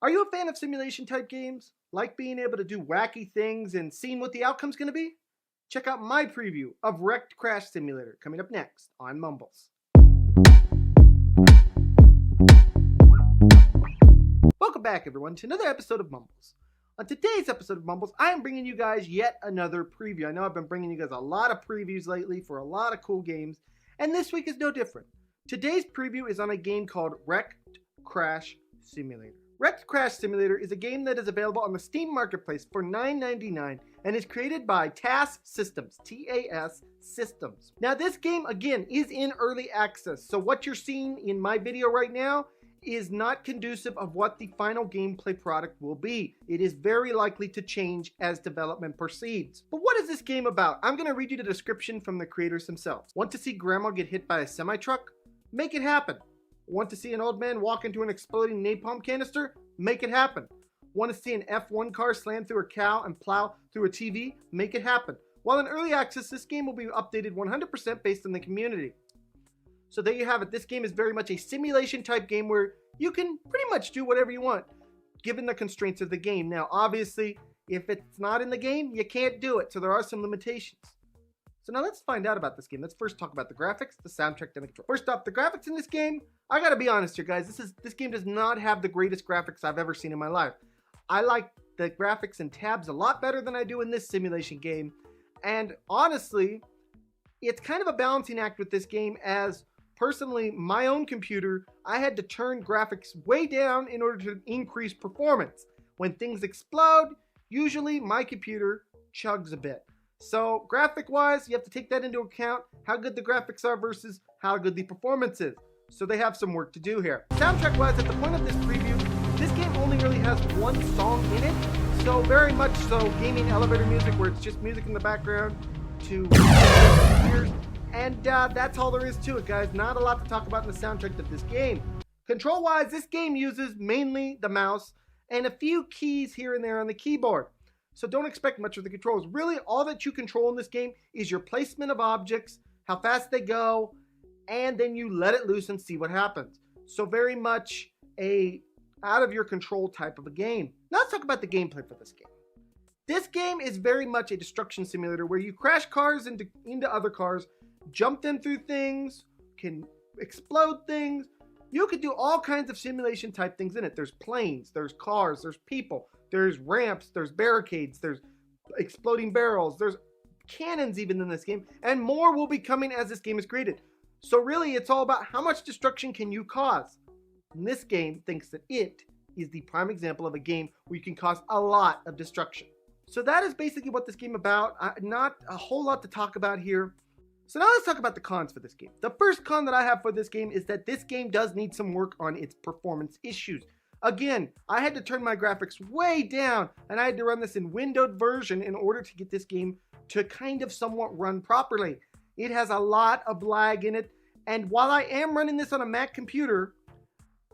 Are you a fan of simulation type games? Like being able to do wacky things and seeing what the outcome's going to be? Check out my preview of Wrecked Crash Simulator coming up next on Mumbles. Welcome back everyone to another episode of Mumbles. On today's episode of Mumbles, I am bringing you guys yet another preview. I know I've been bringing you guys a lot of previews lately for a lot of cool games, and this week is no different. Today's preview is on a game called Wrecked Crash Simulator. Wrecked Crash Simulator is a game that is available on the Steam Marketplace for $9.99 and is created by TAS Systems, T-A-S Systems. Now this game, again, is in early access, so what you're seeing in my video right now is not conducive of what the final gameplay product will be. It is very likely to change as development proceeds. But what is this game about? I'm going to read you the description from the creators themselves. Want to see grandma get hit by a semi-truck? Make it happen. Want to see an old man walk into an exploding napalm canister? Make it happen. Want to see an F1 car slam through a cow and plow through a TV? Make it happen. While in early access, this game will be updated 100% based on the community. So there you have it. This game is very much a simulation type game where you can pretty much do whatever you want given the constraints of the game. Now, obviously, if it's not in the game, you can't do it. So there are some limitations. So now let's find out about this game. Let's first talk about the graphics, the soundtrack, and the control. First off, the graphics in this game, I gotta be honest here, guys. This game does not have the greatest graphics I've ever seen in my life. I like the graphics in tabs a lot better than I do in this simulation game. And honestly, it's kind of a balancing act with this game as personally, my own computer, I had to turn graphics way down in order to increase performance. When things explode, usually my computer chugs a bit. So graphic-wise, you have to take that into account, how good the graphics are versus how good the performance is. So they have some work to do here. Soundtrack-wise, at the point of this preview, this game only really has one song in it. So very much so gaming elevator music where it's just music in the background to ears. And that's all there is to it, guys. Not a lot to talk about in the soundtrack of this game. Control-wise, this game uses mainly the mouse and a few keys here and there on the keyboard. So don't expect much of the controls. Really, all that you control in this game is your placement of objects, how fast they go, and then you let it loose and see what happens. So very much a out of your control type of a game. Now let's talk about the gameplay for this game. This game is very much a destruction simulator where you crash cars into other cars, jump them through things, can explode things. You could do all kinds of simulation type things in it. There's planes, there's cars, there's people, there's ramps, there's barricades, there's exploding barrels, there's cannons even in this game, and more will be coming as this game is created. So really, it's all about how much destruction can you cause. And this game thinks that it is the prime example of a game where you can cause a lot of destruction. So that is basically what this game is about. Not a whole lot to talk about here. So now let's talk about the cons for this game. The first con that I have for this game is that this game does need some work on its performance issues. Again, I had to turn my graphics way down and I had to run this in windowed version in order to get this game to kind of somewhat run properly. It has a lot of lag in it, and while I am running this on a Mac computer,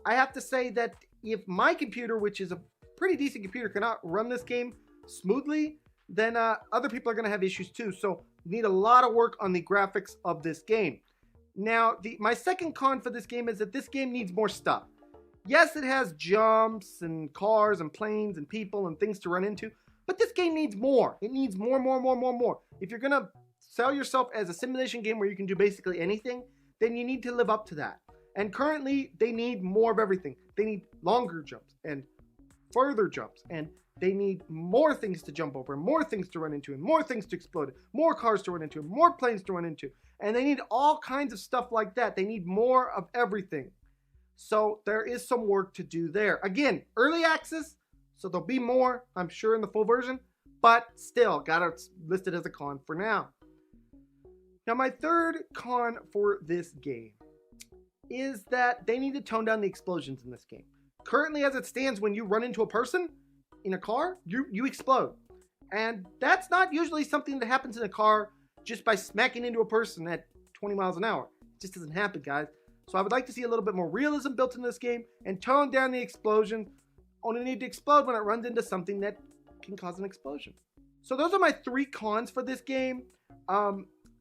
I have to say that if my computer, which is a pretty decent computer, cannot run this game smoothly, then other people are going to have issues too. So need a lot of work on the graphics of this game. Now, my second con for this game is that this game needs more stuff. Yes, it has jumps and cars and planes and people and things to run into, but this game needs more. It needs more. If you're going to sell yourself as a simulation game where you can do basically anything, then you need to live up to that. And currently, they need more of everything. They need longer jumps and further jumps, and they need more things to jump over, more things to run into, and more things to explode, more cars to run into, more planes to run into. And they need all kinds of stuff like that. They need more of everything. So there is some work to do there. Again, early access, so there'll be more, I'm sure, in the full version, but still, got it listed as a con for now. Now, my third con for this game is that they need to tone down the explosions in this game. Currently, as it stands, when you run into a person in a car, you explode. And that's not usually something that happens in a car just by smacking into a person at 20 miles an hour. It just doesn't happen, guys. So I would like to see a little bit more realism built in this game and tone down the explosion. Only need to explode when it runs into something that can cause an explosion. So those are my three cons for this game.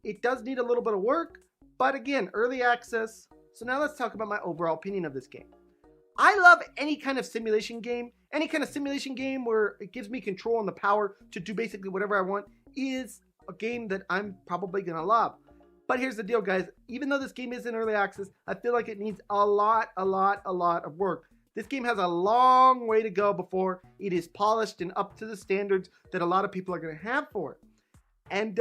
It does need a little bit of work, but again, early access. So now let's talk about my overall opinion of this game. I love any kind of simulation game. Any kind of simulation game where it gives me control and the power to do basically whatever I want is a game that I'm probably going to love. But here's the deal, guys. Even though this game is in early access, I feel like it needs a lot of work. This game has a long way to go before it is polished and up to the standards that a lot of people are going to have for it. And,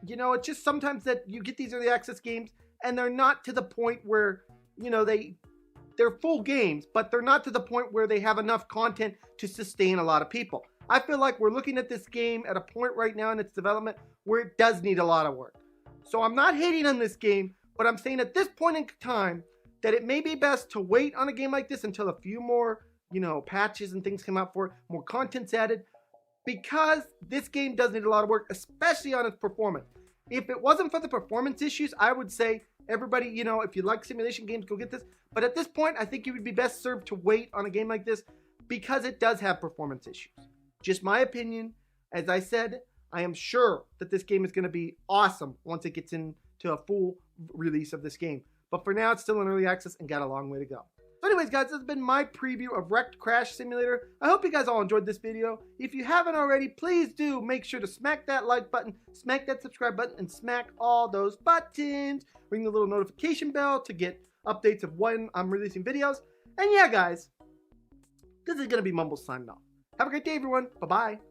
you know, it's just sometimes that you get these early access games and they're not to the point where, you know, they're full games, but they're not to the point where they have enough content to sustain a lot of people. I feel like we're looking at this game at a point right now in its development where it does need a lot of work. So I'm not hating on this game, but I'm saying at this point in time that it may be best to wait on a game like this until a few more, you know, patches and things come out for it, more content's added, because this game does need a lot of work, especially on its performance. If it wasn't for the performance issues, I would say everybody, you know, if you like simulation games, go get this. But at this point, I think you would be best served to wait on a game like this because it does have performance issues. Just my opinion. As I said, I am sure that this game is going to be awesome once it gets into a full release of this game. But for now, it's still in early access and got a long way to go. So anyways, guys, this has been my preview of Wrecked Crash Simulator. I hope you guys all enjoyed this video. If you haven't already, please do make sure to smack that like button, smack that subscribe button, and smack all those buttons. Ring the little notification bell to get updates of when I'm releasing videos. And yeah, guys, this is going to be Mumbles signing off. Have a great day, everyone. Bye-bye.